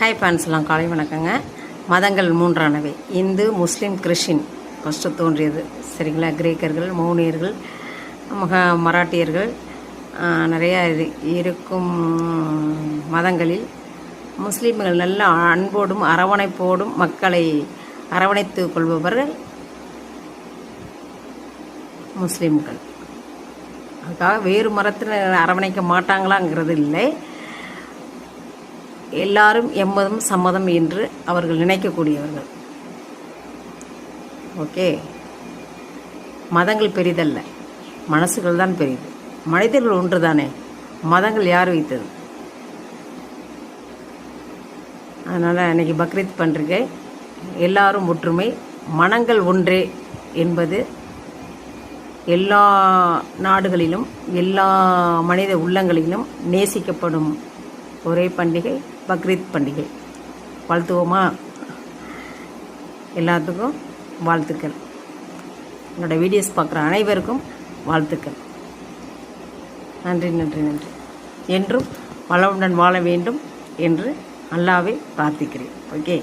Hi ஃபேன்ஸ்லாம் காலை வணக்கங்க. மதங்கள் மூன்றானவை: இந்து, முஸ்லீம், கிறிஸ்டின். ஃபஸ்ட்டு தோன்றியது சரிங்களா. கிரேக்கர்கள், மௌனியர்கள், மராட்டியர்கள் நிறையா இருக்கும் மதங்களில் முஸ்லீம்கள் நல்ல அன்போடும் அரவணைப்போடும் மக்களை அரவணைத்து கொள்பவர்கள் முஸ்லீம்கள். அதுக்காக வேறு மதத்தில் அரவணைக்க மாட்டாங்களாங்கிறது இல்லை. எல்லாரும் எம்மதம் சம்மதம் என்று அவர்கள் நினைக்கக்கூடியவர்கள். ஓகே, மதங்கள் பெரிதல்ல, மனசுகள் தான் பெரிது. மனிதர்கள் ஒன்று தானே, மதங்கள் யார் வைத்தது? அதனால் இன்றைக்கி பக்ரீத் பண்டிகை. எல்லாரும் ஒற்றுமை, மனங்கள் ஒன்றே என்பது எல்லா நாடுகளிலும் எல்லா மனித உள்ளங்களிலும் நேசிக்கப்படும் ஒரே பண்டிகை பக்ரீத் பண்டிகை. வாழ்த்துவோமா? எல்லாத்துக்கும் வாழ்த்துக்கள். என்னோடய வீடியோஸ் பார்க்குற அனைவருக்கும் வாழ்த்துக்கள். நன்றி நன்றி நன்றி. என்றும் வளமுடன் வாழ வேண்டும் என்று அல்லாஹ்வை பிரார்த்திக்கிறேன். ஓகே.